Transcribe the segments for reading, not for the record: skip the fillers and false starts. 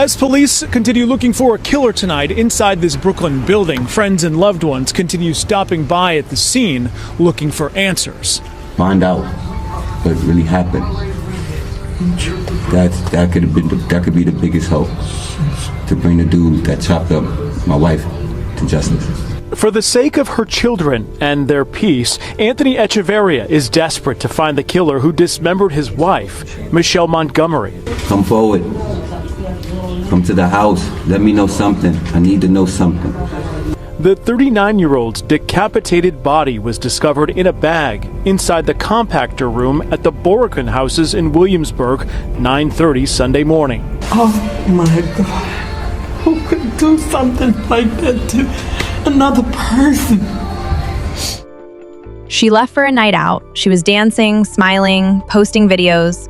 As police continue looking for a killer tonight inside this Brooklyn building, friends and loved ones continue stopping by at the scene looking for answers. Find out what really happened. That could be the biggest hope, to bring the dude that chopped up my wife to justice. For the sake of her children and their peace, Anthony Echeverria is desperate to find the killer who dismembered his wife, Michelle Montgomery. Come forward. Come to the house. Let me know something. I need to know something. The 39-year-old's decapitated body was discovered in a bag inside the Compactor room at the Borinquen houses in Williamsburg, 9:30 Sunday morning. Oh my God. Who could do something like that to another person? She left for a night out. She was dancing, smiling, posting videos.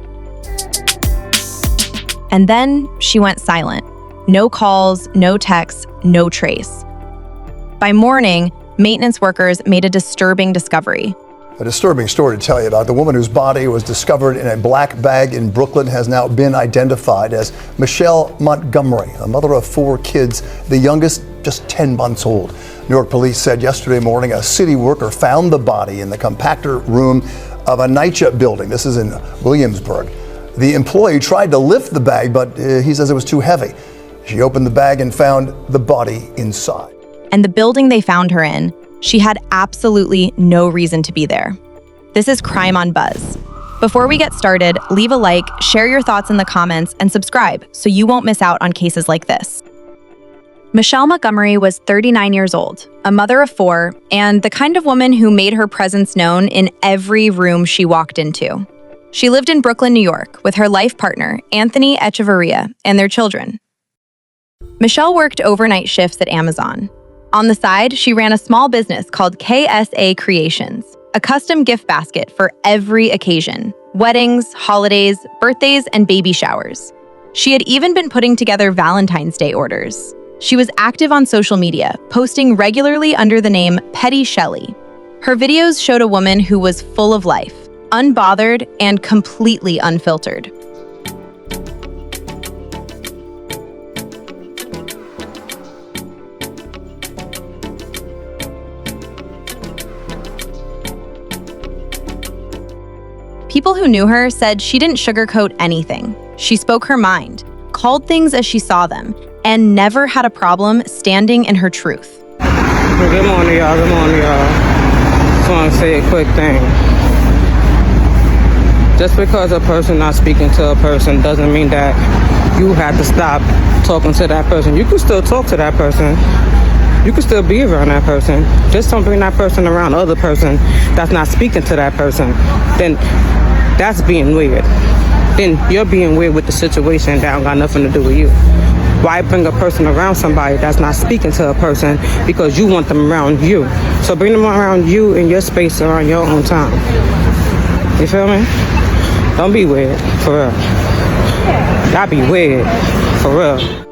And then she went silent. No calls, no texts, no trace. By morning, maintenance workers made a disturbing discovery. A disturbing story to tell you about. The woman whose body was discovered in a black bag in Brooklyn has now been identified as Michelle Montgomery, a mother of 4 kids, the youngest just 10 months old. New York police said yesterday morning a city worker found the body in the compactor room of a NYCHA building. This is in Williamsburg. The employee tried to lift the bag, but he says it was too heavy. She opened the bag and found the body inside. And the building they found her in, she had absolutely no reason to be there. This is Crime on Buzz. Before we get started, leave a like, share your thoughts in the comments, and subscribe so you won't miss out on cases like this. Michelle Montgomery was 39 years old, a mother of 4, and the kind of woman who made her presence known in every room she walked into. She lived in Brooklyn, New York, with her life partner, Anthony Echeverria, and their children. Michelle worked overnight shifts at Amazon. On the side, she ran a small business called KSA Creations, a custom gift basket for every occasion: weddings, holidays, birthdays, and baby showers. She had even been putting together Valentine's Day orders. She was active on social media, posting regularly under the name Petty Shelley. Her videos showed a woman who was full of life, unbothered, and completely unfiltered. People who knew her said she didn't sugarcoat anything. She spoke her mind, called things as she saw them, and never had a problem standing in her truth. Good morning, y'all. Good morning, y'all. Just want to say a quick thing. Just because a person not speaking to a person doesn't mean that you have to stop talking to that person. You can still talk to that person. You can still be around that person. Just don't bring that person around other person that's not speaking to that person. Then that's being weird. Then you're being weird with the situation that don't got nothing to do with you. Why bring a person around somebody that's not speaking to a person because you want them around you? So bring them around you in your space around your own time. You feel me? Don't be weird, for real. That'd be weird, for real.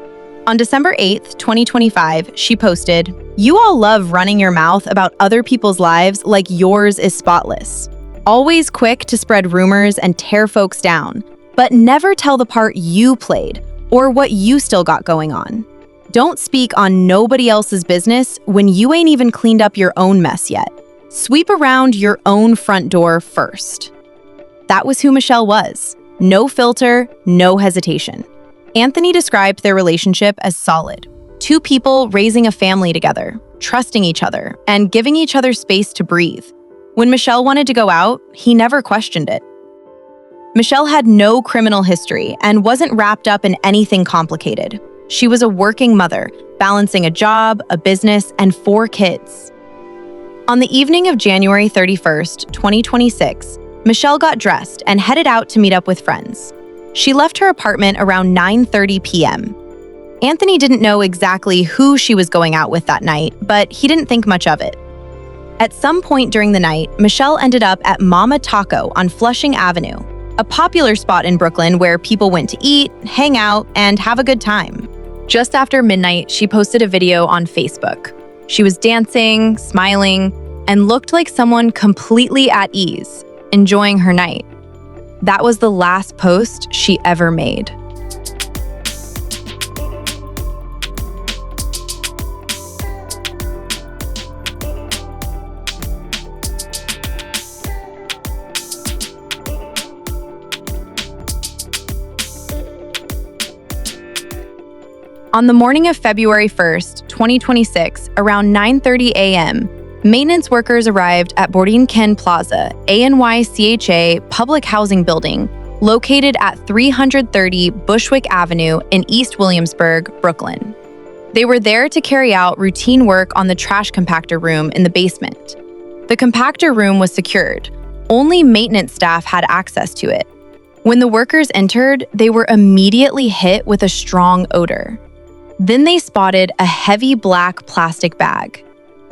On December 8th, 2025, she posted, "You all love running your mouth about other people's lives like yours is spotless. Always quick to spread rumors and tear folks down, but never tell the part you played or what you still got going on. Don't speak on nobody else's business when you ain't even cleaned up your own mess yet. Sweep around your own front door first." That was who Michelle was. No filter, no hesitation. Anthony described their relationship as solid. 2 people raising a family together, trusting each other, and giving each other space to breathe. When Michelle wanted to go out, he never questioned it. Michelle had no criminal history and wasn't wrapped up in anything complicated. She was a working mother, balancing a job, a business, and 4 kids. On the evening of January 31st, 2026, Michelle got dressed and headed out to meet up with friends. She left her apartment around 9:30 p.m. Anthony didn't know exactly who she was going out with that night, but he didn't think much of it. At some point during the night, Michelle ended up at Mama Taco on Flushing Avenue, a popular spot in Brooklyn where people went to eat, hang out, and have a good time. Just after midnight, she posted a video on Facebook. She was dancing, smiling, and looked like someone completely at ease, enjoying her night. That was the last post she ever made. On the morning of February 1st, 2026, around 9:30 a.m., maintenance workers arrived at Borinquen Plaza, NYCHA public housing building located at 330 Bushwick Avenue in East Williamsburg, Brooklyn. They were there to carry out routine work on the trash compactor room in the basement. The compactor room was secured. Only maintenance staff had access to it. When the workers entered, they were immediately hit with a strong odor. Then they spotted a heavy black plastic bag.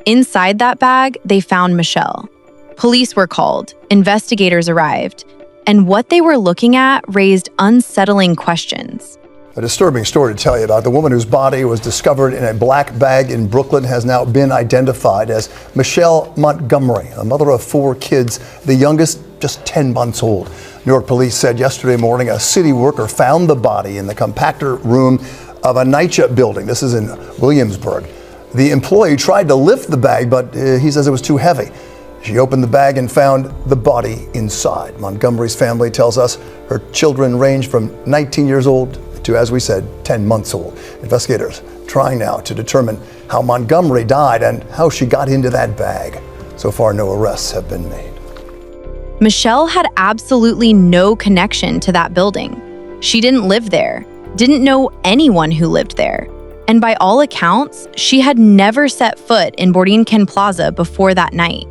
Inside that bag, they found Michelle. Police were called, investigators arrived, and what they were looking at raised unsettling questions. A disturbing story to tell you about. The woman whose body was discovered in a black bag in Brooklyn has now been identified as Michelle Montgomery, a mother of 4 kids, the youngest just 10 months old. New York police said yesterday morning a city worker found the body in the compactor room of a NYCHA building. This is in Williamsburg. The employee tried to lift the bag, but he says it was too heavy. She opened the bag and found the body inside. Montgomery's family tells us her children range from 19 years old to, as we said, 10 months old. Investigators trying now to determine how Montgomery died and how she got into that bag. So far, no arrests have been made. Michelle had absolutely no connection to that building. She didn't live there, didn't know anyone who lived there. And by all accounts, she had never set foot in Borinquen Plaza before that night.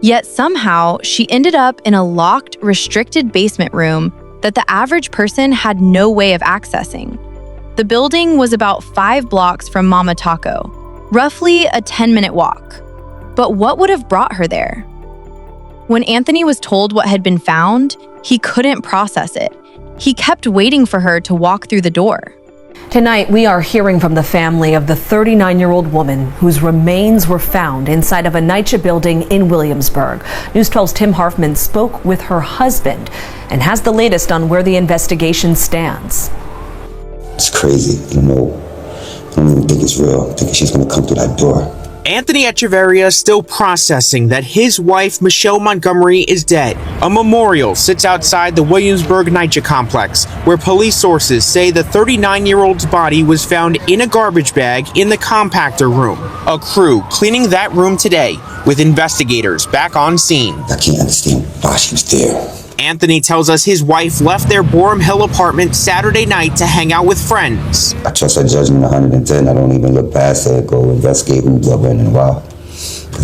Yet somehow, she ended up in a locked, restricted basement room that the average person had no way of accessing. The building was about 5 blocks from Mama Taco, roughly a 10-minute walk. But what would have brought her there? When Anthony was told what had been found, he couldn't process it. He kept waiting for her to walk through the door. Tonight, we are hearing from the family of the 39-year-old woman whose remains were found inside of a NYCHA building in Williamsburg. News 12's Tim Harfman spoke with her husband and has the latest on where the investigation stands. It's crazy. I don't even think it's real. I think she's going to come through that door. Anthony Echeverria is still processing that his wife, Michelle Montgomery, is dead. A memorial sits outside the Williamsburg NYCHA complex, where police sources say the 39-year-old's body was found in a garbage bag in the compactor room. A crew cleaning that room today, with investigators back on scene. I can't understand why she was there. Anthony tells us his wife left their Borum Hill apartment Saturday night to hang out with friends. I trust her judgment 110. I don't even look past her, go investigate who's up in and why.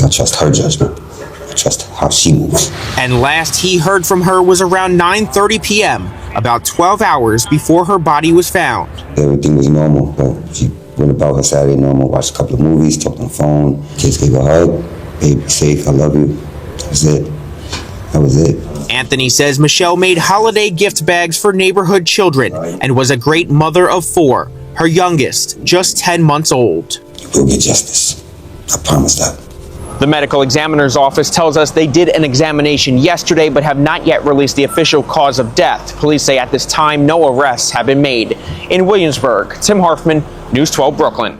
I trust her judgment. I trust how she moves. And last he heard from her was around 9:30 p.m., about 12 hours before her body was found. Everything was normal. But she went about her Saturday normal, watched a couple of movies, talked on the phone. Kids gave her a hug. Baby, be safe. I love you. That was it. That was it. Anthony says Michelle made holiday gift bags for neighborhood children and was a great mother of 4, her youngest just 10 months old. You will get justice. I promise that. The medical examiner's office tells us they did an examination yesterday but have not yet released the official cause of death. Police say at this time no arrests have been made. In Williamsburg, Tim Harfman, News 12 Brooklyn.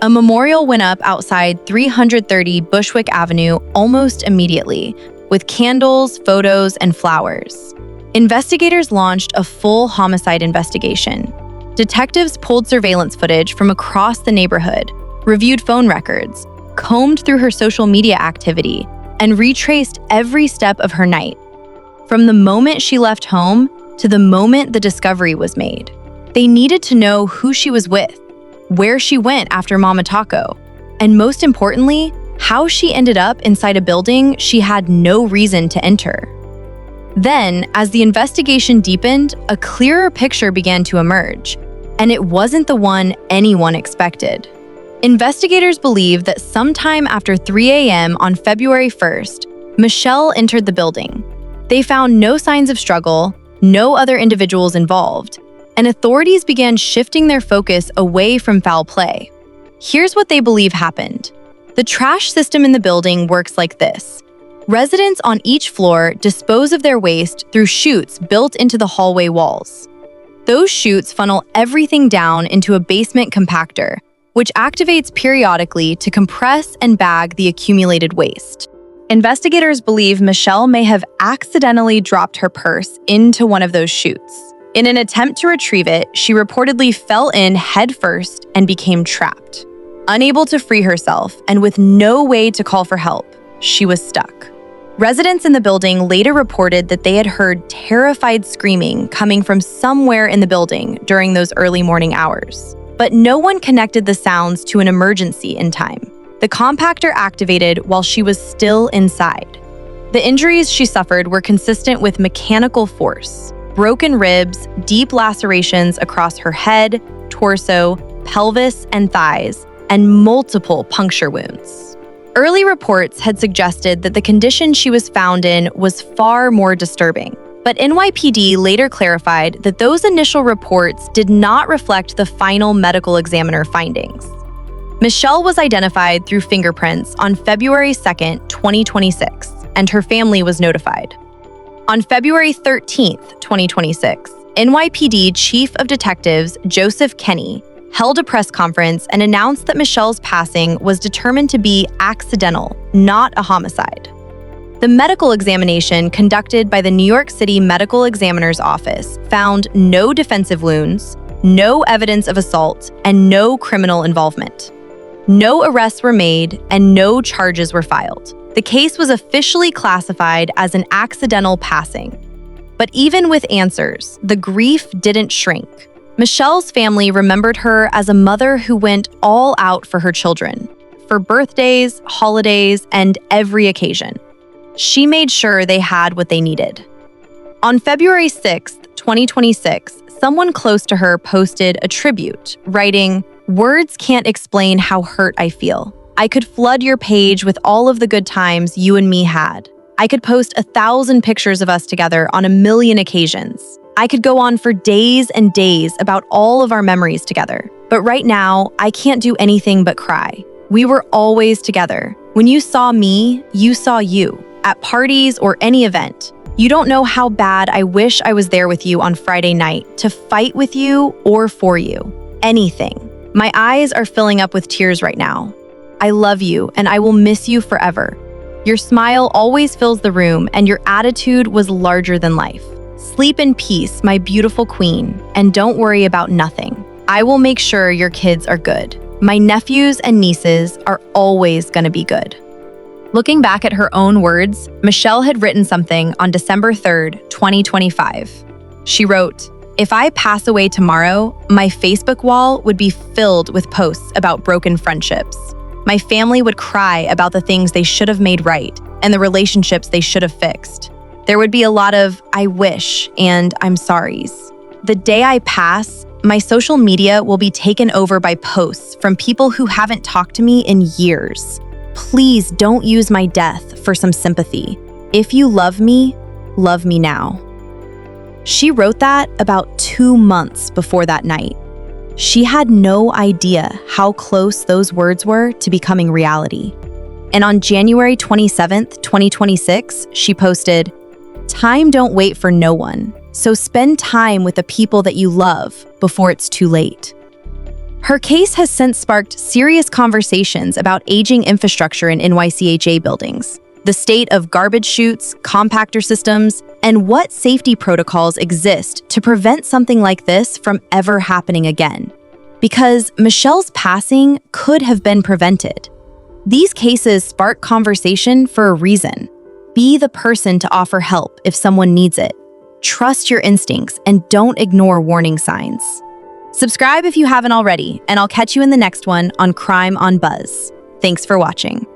A memorial went up outside 330 Bushwick Avenue almost immediately, with candles, photos, and flowers. Investigators launched a full homicide investigation. Detectives pulled surveillance footage from across the neighborhood, reviewed phone records, combed through her social media activity, and retraced every step of her night, from the moment she left home to the moment the discovery was made. They needed to know who she was with, where she went after Mama Taco, and most importantly, how she ended up inside a building she had no reason to enter. Then, as the investigation deepened, a clearer picture began to emerge, and it wasn't the one anyone expected. Investigators believe that sometime after 3 a.m. on February 1st, Michelle entered the building. They found no signs of struggle, no other individuals involved, and authorities began shifting their focus away from foul play. Here's what they believe happened. The trash system in the building works like this. Residents on each floor dispose of their waste through chutes built into the hallway walls. Those chutes funnel everything down into a basement compactor, which activates periodically to compress and bag the accumulated waste. Investigators believe Michelle may have accidentally dropped her purse into one of those chutes. In an attempt to retrieve it, she reportedly fell in headfirst and became trapped. Unable to free herself and with no way to call for help, she was stuck. Residents in the building later reported that they had heard terrified screaming coming from somewhere in the building during those early morning hours. But no one connected the sounds to an emergency in time. The compactor activated while she was still inside. The injuries she suffered were consistent with mechanical force: broken ribs, deep lacerations across her head, torso, pelvis, and thighs, and multiple puncture wounds. Early reports had suggested that the condition she was found in was far more disturbing, but NYPD later clarified that those initial reports did not reflect the final medical examiner findings. Michelle was identified through fingerprints on February 2, 2026, and her family was notified. On February 13, 2026, NYPD Chief of Detectives Joseph Kenney held a press conference and announced that Michelle's passing was determined to be accidental, not a homicide. The medical examination conducted by the New York City Medical Examiner's Office found no defensive wounds, no evidence of assault, and no criminal involvement. No arrests were made and no charges were filed. The case was officially classified as an accidental passing. But even with answers, the grief didn't shrink. Michelle's family remembered her as a mother who went all out for her children, for birthdays, holidays, and every occasion. She made sure they had what they needed. On February 6, 2026, someone close to her posted a tribute, writing, "Words can't explain how hurt I feel. I could flood your page with all of the good times you and me had. I could post 1,000 pictures of us together on 1,000,000 occasions. I could go on for days and days about all of our memories together. But right now, I can't do anything but cry. We were always together. When you saw me, you saw you. At parties or any event. You don't know how bad I wish I was there with you on Friday night to fight with you or for you. Anything. My eyes are filling up with tears right now. I love you and I will miss you forever. Your smile always fills the room and your attitude was larger than life. Sleep in peace, my beautiful queen, and don't worry about nothing. I will make sure your kids are good. My nephews and nieces are always gonna be good." Looking back at her own words, Michelle had written something on December 3, 2025. She wrote, "If I pass away tomorrow, my Facebook wall would be filled with posts about broken friendships. My family would cry about the things they should have made right and the relationships they should have fixed. There would be a lot of I wish and I'm sorries. The day I pass, my social media will be taken over by posts from people who haven't talked to me in years. Please don't use my death for some sympathy. If you love me now." She wrote that about 2 months before that night. She had no idea how close those words were to becoming reality. And on January 27th, 2026, she posted, "Time don't wait for no one, so spend time with the people that you love before it's too late." Her case has since sparked serious conversations about aging infrastructure in NYCHA buildings, the state of garbage chutes, compactor systems, and what safety protocols exist to prevent something like this from ever happening again. Because Michelle's passing could have been prevented. These cases spark conversation for a reason. Be the person to offer help if someone needs it. Trust your instincts and don't ignore warning signs. Subscribe if you haven't already, and I'll catch you in the next one on Crime on Buzz. Thanks for watching.